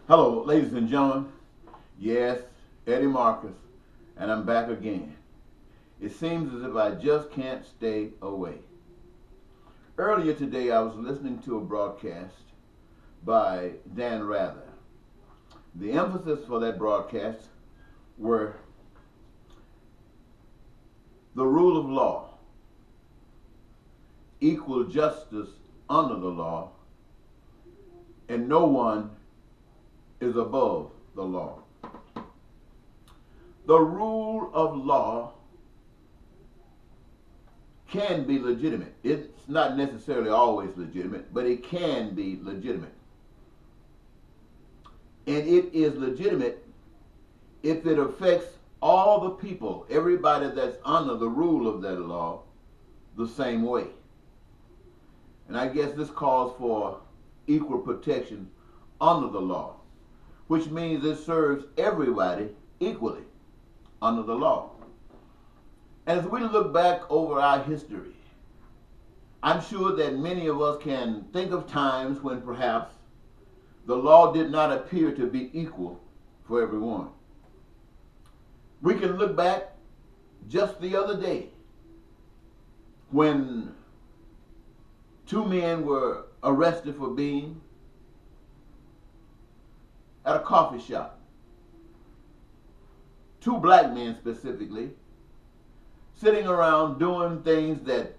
Hello, ladies and gentlemen. Yes, Eddie Marcus, and I'm back again. It seems as if I just can't stay away. Earlier today, I was listening to a broadcast by Dan Rather. The emphasis for that broadcast were the rule of law, equal justice under the law, and no one is above the law. The rule of law can be legitimate. It's not necessarily always legitimate, but it can be legitimate. And it is legitimate if it affects all the people, everybody that's under the rule of that law, the same way. And I guess this calls for equal protection under the law, which means it serves everybody equally under the law. And as we look back over our history, I'm sure that many of us can think of times when perhaps the law did not appear to be equal for everyone. We can look back just the other day when two men were arrested for being at a coffee shop. Two black men specifically, sitting around doing things that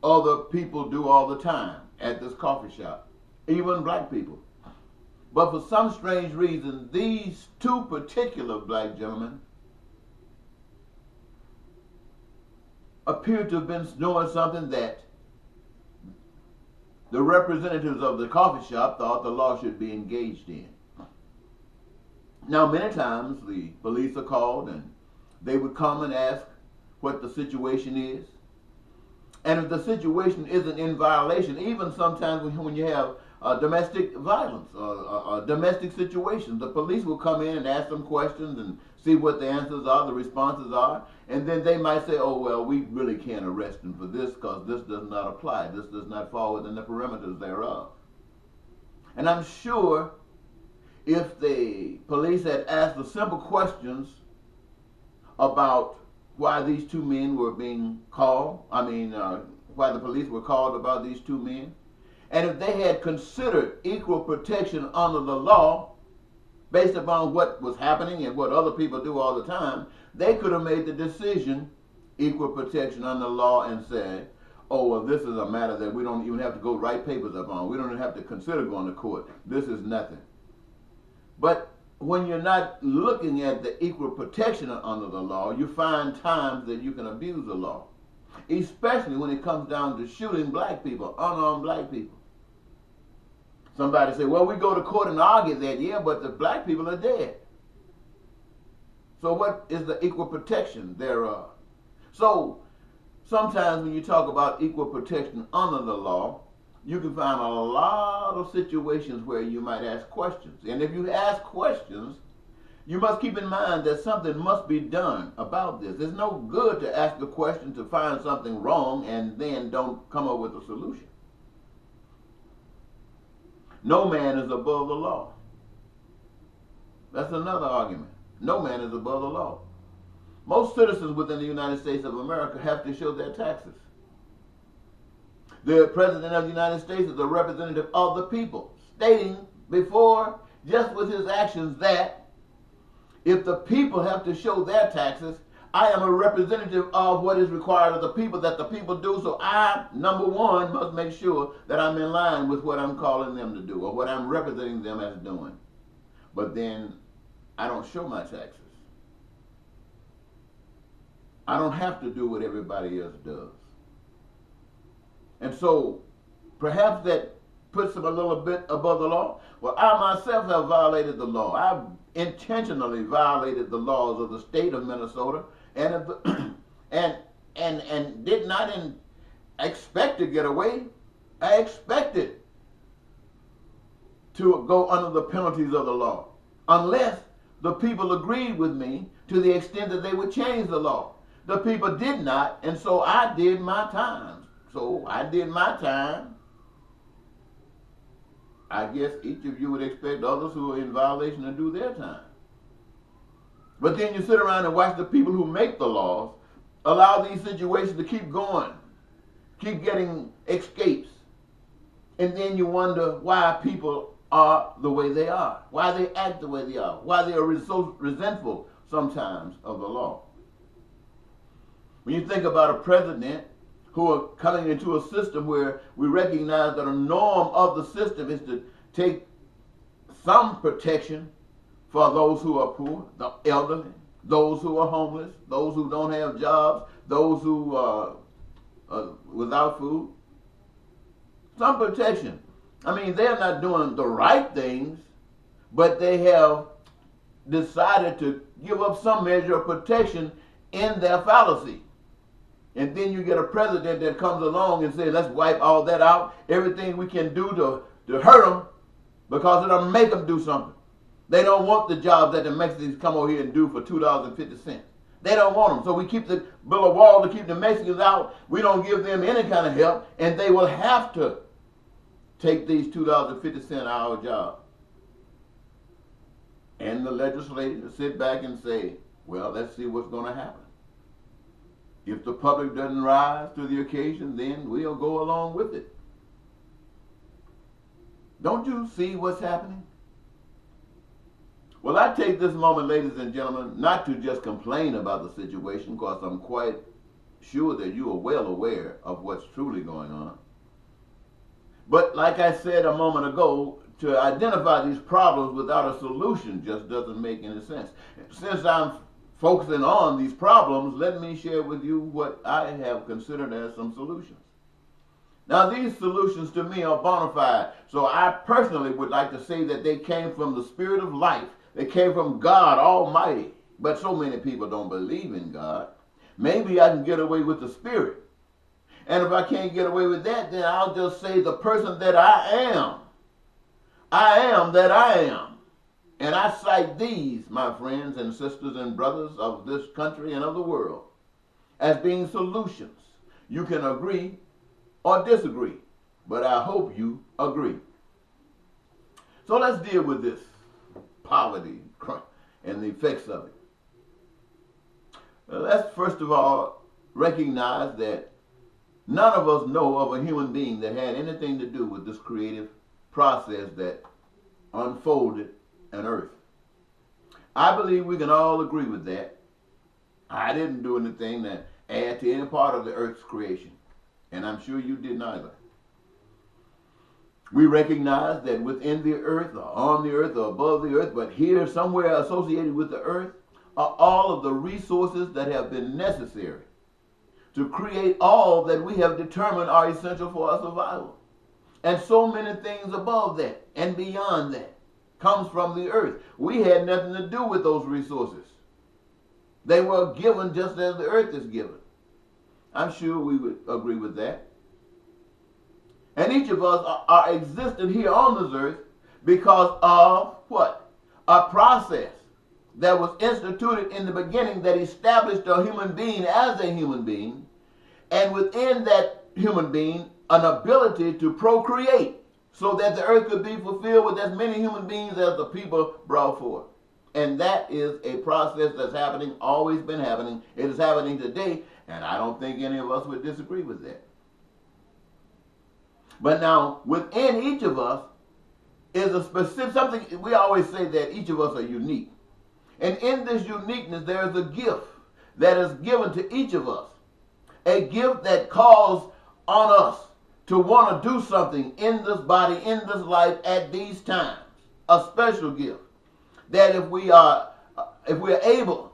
other people do all the time at this coffee shop, even black people. But for some strange reason, these two particular black gentlemen appear to have been doing something that the representatives of the coffee shop thought the law should be engaged in. Now, many times the police are called and they would come and ask what the situation is. And if the situation isn't in violation, even sometimes when you have domestic violence or domestic situations, the police will come in and ask them questions and see what the answers are, the responses are, and then they might say, oh, well, we really can't arrest them for this because this does not apply. This does not fall within the parameters thereof. And I'm sure if the police had asked the simple questions about why these two men were being called, why the police were called about these two men, and if they had considered equal protection under the law based upon what was happening and what other people do all the time, they could have made the decision, equal protection under the law, and said, oh, well, this is a matter that we don't even have to go write papers up on. We don't even have to consider going to court. This is nothing. But when you're not looking at the equal protection under the law, you find times that you can abuse the law, especially when it comes down to shooting black people, unarmed black people. Somebody say, well, we go to court and argue that, yeah, but the black people are dead. So what is the equal protection thereof? So sometimes when you talk about equal protection under the law, you can find a lot of situations where you might ask questions. And if you ask questions, you must keep in mind that something must be done about this. It's no good to ask a question to find something wrong and then don't come up with a solution. No man is above the law. That's another argument. No man is above the law. Most citizens within the United States of America have to show their taxes. The President of the United States is a representative of the people, stating before, just with his actions, that if the people have to show their taxes, I am a representative of what is required of the people that the people do. So I, number one, must make sure that I'm in line with what I'm calling them to do or what I'm representing them as doing. But then I don't show my taxes. I don't have to do what everybody else does. And so perhaps that puts them a little bit above the law. Well, I myself have violated the law. I've intentionally violated the laws of the state of Minnesota and did not expect to get away. I expected to go under the penalties of the law unless the people agreed with me to the extent that they would change the law. The people did not, and so I did my time. So I did my time, I guess each of you would expect others who are in violation to do their time. But then you sit around and watch the people who make the laws allow these situations to keep going, keep getting escapes. And then you wonder why people are the way they are, why they act the way they are, why they are so resentful sometimes of the law. When you think about a president who are coming into a system where we recognize that a norm of the system is to take some protection for those who are poor, the elderly, those who are homeless, those who don't have jobs, those who are without food. Some protection. I mean, they're not doing the right things, but they have decided to give up some measure of protection in their fallacy. And then you get a president that comes along and says, let's wipe all that out, everything we can do to hurt them, because it'll make them do something. They don't want the jobs that the Mexicans come over here and do for $2.50. They don't want them. So we keep the bill of wall to keep the Mexicans out. We don't give them any kind of help, and they will have to take these $2.50 an hour jobs. And the legislators sit back and say, well, let's see what's going to happen. If the public doesn't rise to the occasion, then we'll go along with it. Don't you see what's happening? Well, I take this moment, ladies and gentlemen, not to just complain about the situation, because I'm quite sure that you are well aware of what's truly going on. But like I said a moment ago, to identify these problems without a solution just doesn't make any sense. Since I'm focusing on these problems, let me share with you what I have considered as some solutions. Now, these solutions to me are bona fide, so I personally would like to say that they came from the Spirit of life. They came from God Almighty. But so many people don't believe in God. Maybe I can get away with the Spirit. And if I can't get away with that, then I'll just say the person that I am that I am. And I cite these, my friends and sisters and brothers of this country and of the world, as being solutions. You can agree or disagree, but I hope you agree. So let's deal with this poverty and the effects of it. Let's first of all recognize that none of us know of a human being that had anything to do with this creative process that unfolded an earth. I believe we can all agree with that. I didn't do anything to add to any part of the earth's creation, and I'm sure you didn't either. We recognize that within the earth, or on the earth, or above the earth, but here somewhere associated with the earth, are all of the resources that have been necessary to create all that we have determined are essential for our survival. And so many things above that and beyond that comes from the earth. We had nothing to do with those resources. They were given just as the earth is given. I'm sure we would agree with that. And each of us are existing here on this earth because of what? A process that was instituted in the beginning that established a human being as a human being, and within that human being, an ability to procreate so that the earth could be fulfilled with as many human beings as the people brought forth. And that is a process that's happening, always been happening. It is happening today, and I don't think any of us would disagree with that. But now, within each of us is a specific, something, we always say that each of us are unique. And in this uniqueness, there is a gift that is given to each of us. A gift that calls on us to want to do something in this body, in this life, at these times. A special gift. That if we are able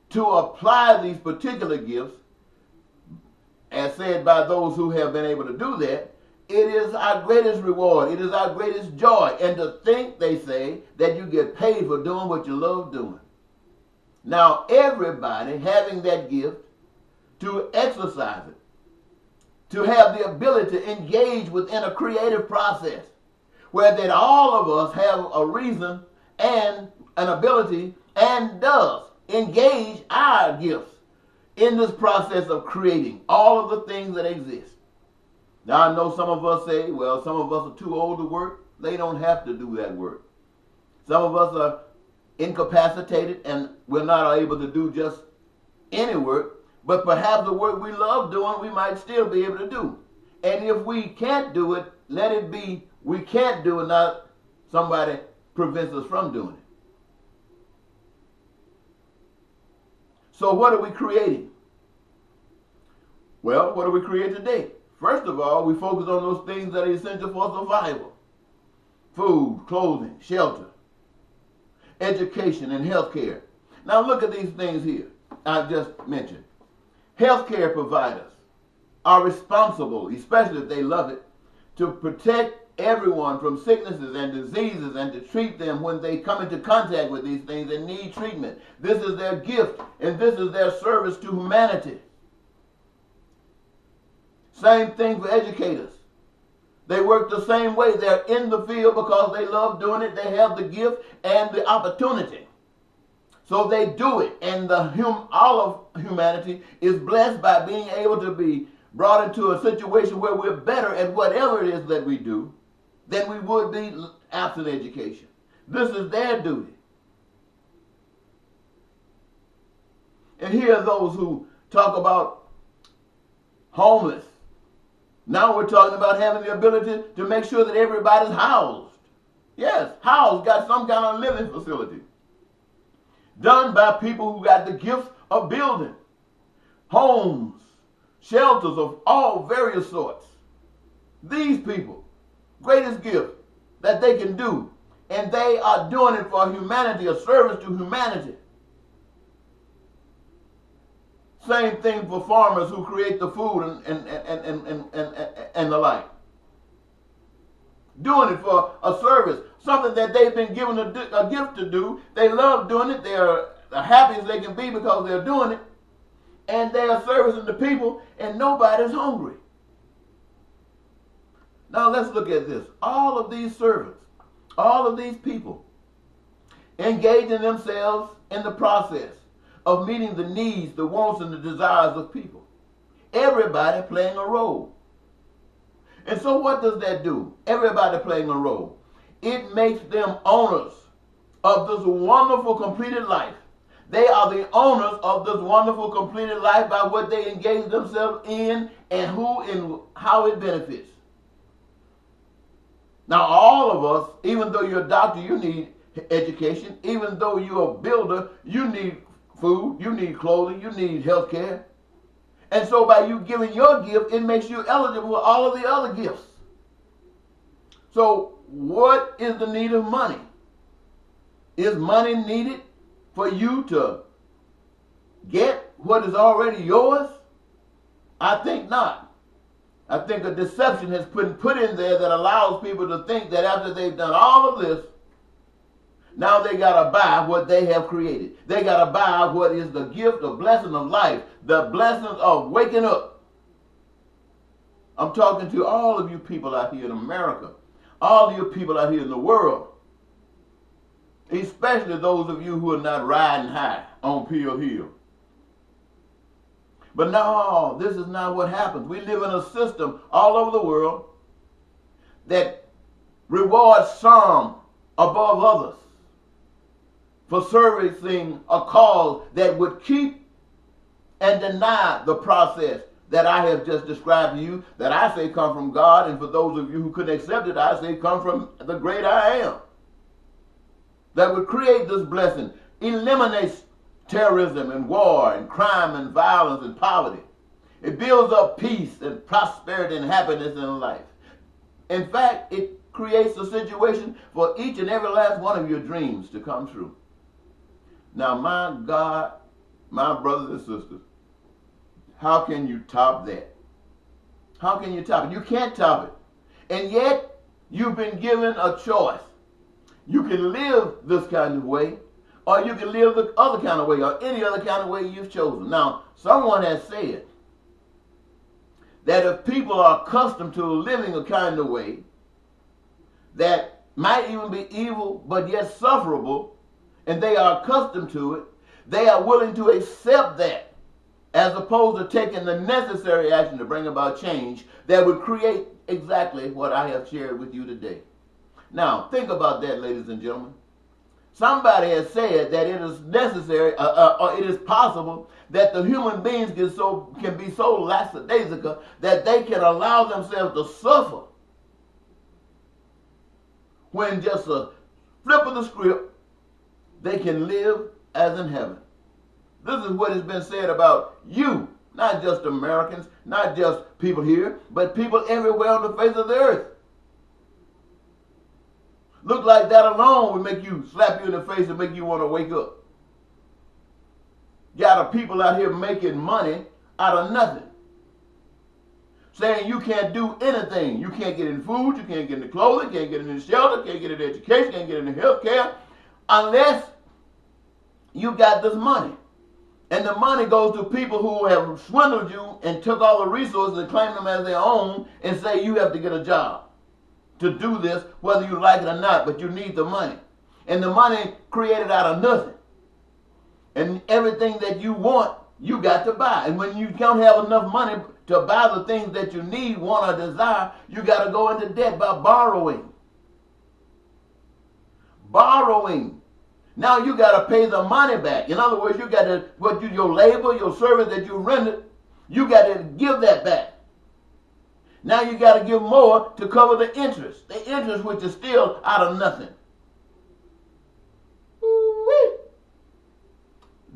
to apply these particular gifts, as said by those who have been able to do that, it is our greatest reward. It is our greatest joy. And to think, they say, that you get paid for doing what you love doing. Now, everybody having that gift, to exercise it, to have the ability to engage within a creative process, where that all of us have a reason and an ability and does engage our gifts in this process of creating all of the things that exist. Now, I know some of us say, well, some of us are too old to work. They don't have to do that work. Some of us are incapacitated and we're not able to do just any work, but perhaps the work we love doing, we might still be able to do. And if we can't do it, let it be we can't do it, not somebody prevents us from doing it. So what are we creating? Well, what do we create today? First of all, we focus on those things that are essential for survival. Food, clothing, shelter, education, and health care. Now look at these things here I just mentioned. Healthcare providers are responsible, especially if they love it, to protect everyone from sicknesses and diseases and to treat them when they come into contact with these things and need treatment. This is their gift and this is their service to humanity. Same thing for educators. They work the same way. They're in the field because they love doing it. They have the gift and the opportunity. So they do it, and all of humanity is blessed by being able to be brought into a situation where we're better at whatever it is that we do than we would be absent education. This is their duty. And here are those who talk about homeless. Now we're talking about having the ability to make sure that everybody's housed. Yes, housed, got some kind of living facility. Done by people who got the gift of building homes, shelters of all various sorts. These people, greatest gift that they can do, and they are doing it for humanity, a service to humanity. Same thing for farmers who create the food and the like. Doing it for a service, something that they've been given a gift to do. They love doing it. They're happy as they can be because they're doing it. And they are servicing the people, and nobody's hungry. Now let's look at this. All of these servants, all of these people, engaging themselves in the process of meeting the needs, the wants, and the desires of people. Everybody playing a role. And so what does that do? Everybody playing a role. It makes them owners of this wonderful completed life. They are the owners of this wonderful completed life by what they engage themselves in and who and how it benefits. Now all of us, even though you're a doctor, you need education. Even though you're a builder, you need food, you need clothing, you need health care. And so by you giving your gift, it makes you eligible for all of the other gifts. So what is the need of money? Is money needed for you to get what is already yours? I think not. I think a deception has been put in there that allows people to think that after they've done all of this, now they got to buy what they have created. They got to buy what is the gift, the blessing of life, the blessings of waking up. I'm talking to all of you people out here in America, all of you people out here in the world, especially those of you who are not riding high on Peel Hill. But no, this is not what happens. We live in a system all over the world that rewards some above others for servicing a cause that would keep and deny the process that I have just described to you, that I say come from God, and for those of you who couldn't accept it, I say come from the great I am. That would create this blessing, eliminates terrorism and war and crime and violence and poverty. It builds up peace and prosperity and happiness in life. In fact, it creates a situation for each and every last one of your dreams to come true. Now, my God, my brothers and sisters, how can you top that? How can you top it? You can't top it. And yet, you've been given a choice. You can live this kind of way, or you can live the other kind of way, or any other kind of way you've chosen. Now, someone has said that if people are accustomed to living a kind of way that might even be evil, but yet sufferable, and they are accustomed to it, they are willing to accept that, as opposed to taking the necessary action to bring about change that would create exactly what I have shared with you today. Now, think about that, ladies and gentlemen. Somebody has said that it is necessary, or it is possible that the human beings can be so lackadaisical that they can allow themselves to suffer when just a flip of the script, they can live as in heaven. This is what has been said about you, not just Americans, not just people here, but people everywhere on the face of the earth. Look like that alone would make you, slap you in the face and make you want to wake up. Got a people out here making money out of nothing. Saying you can't do anything. You can't get any food, you can't get any clothing, can't get any shelter, can't get any education, can't get any health care, unless you got this money. And the money goes to people who have swindled you and took all the resources and claim them as their own and say you have to get a job to do this, whether you like it or not, but you need the money. And the money created out of nothing. And everything that you want, you got to buy. And when you don't have enough money to buy the things that you need, want, or desire, you got to go into debt by borrowing. Borrowing. Now you got to pay the money back. In other words, you got to, your labor, your service that you rendered, you got to give that back. Now you got to give more to cover the interest. The interest which is still out of nothing. Ooh-wee.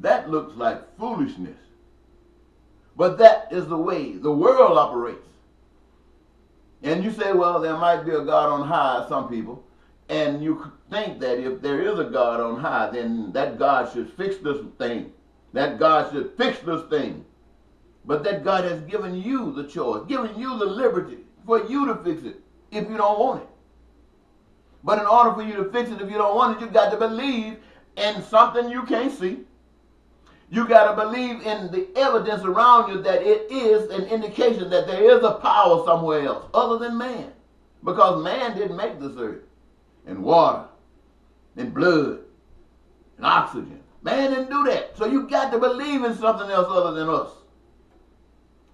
That looks like foolishness. But that is the way the world operates. And you say, well, there might be a God on high, some people. And you think that if there is a God on high, then that God should fix this thing. That God should fix this thing. But that God has given you the choice, given you the liberty for you to fix it if you don't want it. But in order for you to fix it if you don't want it, you've got to believe in something you can't see. You got to believe in the evidence around you that it is an indication that there is a power somewhere else other than man. Because man didn't make this earth. And water, and blood, and oxygen. Man didn't do that. So you got to believe in something else other than us.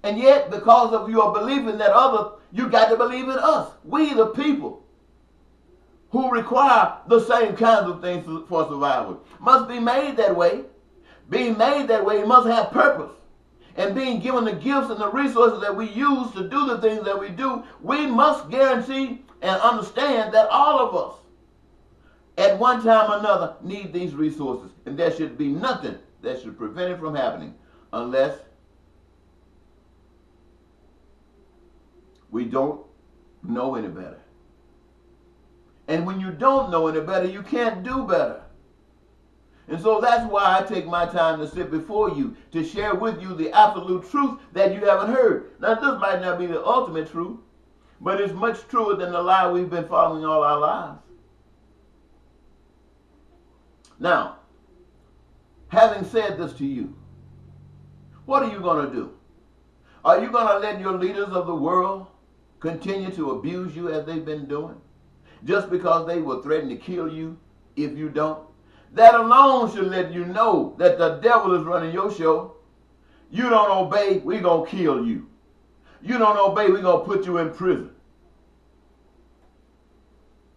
And yet, because of your belief in that other, you got to believe in us. We the people who require the same kinds of things for survival. Must be made that way. Being made that way, it must have purpose. And being given the gifts and the resources that we use to do the things that we do, we must guarantee and understand that all of us, at one time or another, need these resources. And there should be nothing that should prevent it from happening unless we don't know any better. And when you don't know any better, you can't do better. And so that's why I take my time to sit before you, to share with you the absolute truth that you haven't heard. Now, this might not be the ultimate truth, but it's much truer than the lie we've been following all our lives. Now, having said this to you, what are you going to do? Are you going to let your leaders of the world continue to abuse you as they've been doing? Just because they will threaten to kill you if you don't? That alone should let you know that the devil is running your show. You don't obey, we're going to kill you. You don't obey, we're going to put you in prison.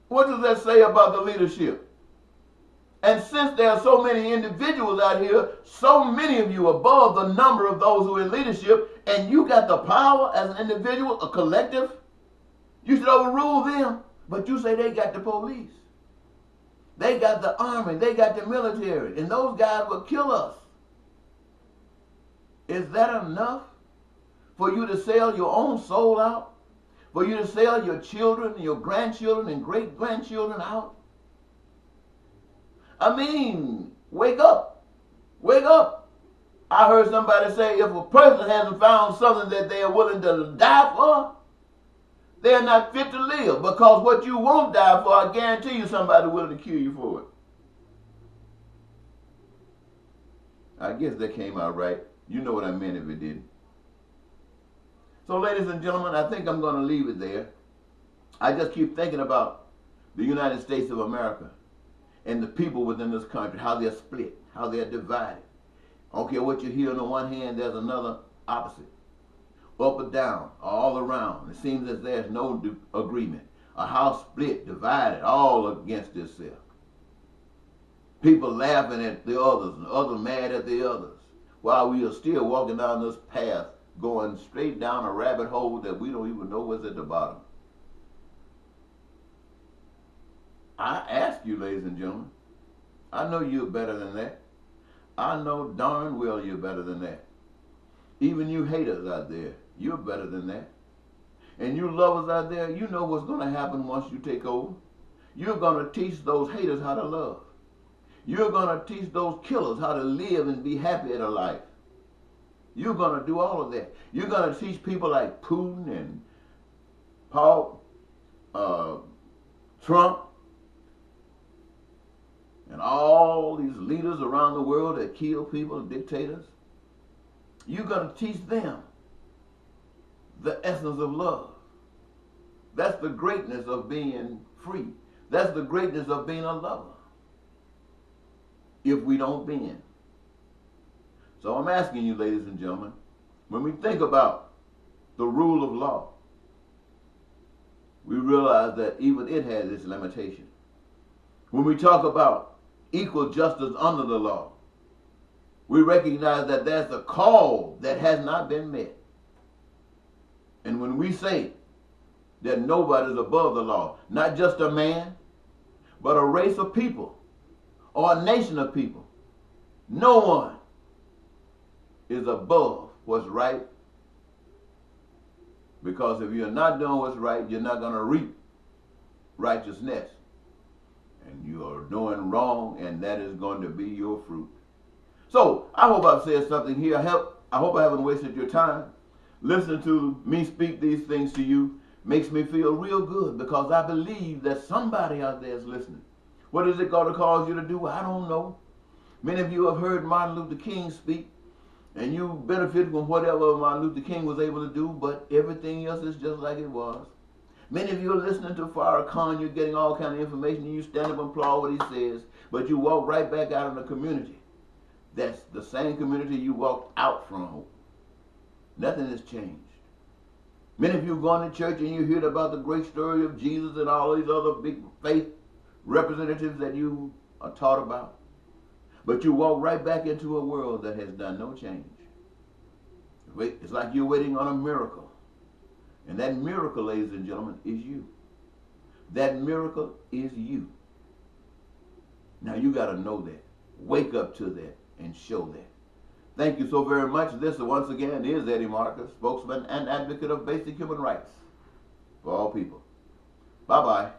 What does that say about the leadership? And since there are so many individuals out here, so many of you above the number of those who are in leadership, and you got the power as an individual, a collective, you should overrule them. But you say they got the police. They got the army. They got the military. And those guys will kill us. Is that enough for you to sell your own soul out? For you to sell your children, your grandchildren, and great-grandchildren out? I mean, wake up. Wake up. I heard somebody say if a person hasn't found something that they are willing to die for, they're not fit to live. Because what you won't die for, I guarantee you somebody willing to kill you for it. I guess that came out right. You know what I meant if it didn't. So ladies and gentlemen, I think I'm going to leave it there. I just keep thinking about the United States of America and the people within this country, how they're split, how they're divided. I don't care what you hear on the one hand, there's another opposite. Up or down, all around. It seems as there's no agreement. A house split, divided, all against itself. People laughing at the others and others mad at the others, while we are still walking down this path, going straight down a rabbit hole that we don't even know what's at the bottom. I ask you, ladies and gentlemen, I know you're better than that. I know darn well you're better than that. Even you haters out there, you're better than that. And you lovers out there, you know what's going to happen once you take over. You're going to teach those haters how to love. You're going to teach those killers how to live and be happy in a life. You're going to do all of that. You're going to teach people like Putin and Trump and all these leaders around the world that kill people, dictators. You're going to teach them the essence of love. That's the greatness of being free. That's the greatness of being a lover. If we don't bend. So I'm asking you, ladies and gentlemen, when we think about the rule of law, we realize that even it has its limitation. When we talk about equal justice under the law, we recognize that there's a call that has not been met. And when we say that nobody is above the law, not just a man, but a race of people or a nation of people, no one is above what's right. Because if you're not doing what's right, you're not going to reap righteousness. And you are doing wrong, and that is going to be your fruit. So, I hope I've said something here. I hope I haven't wasted your time. Listening to me speak these things to you makes me feel real good, because I believe that somebody out there is listening. What is it going to cause you to do? I don't know. Many of you have heard Martin Luther King speak, and you benefited from whatever Martin Luther King was able to do, but everything else is just like it was. Many of you are listening to Farrakhan, you're getting all kind of information, and you stand up and applaud what he says, but you walk right back out in the community. That's the same community you walked out from. Nothing has changed. Many of you are going to church and you hear about the great story of Jesus and all these other big faith representatives that you are taught about. But you walk right back into a world that has done no change. It's like you're waiting on a miracle. And that miracle, ladies and gentlemen, is you. That miracle is you. Now you got to know that. Wake up to that and show that. Thank you so very much. This, once again, is Eddie Marcus, spokesman and advocate of basic human rights for all people. Bye-bye.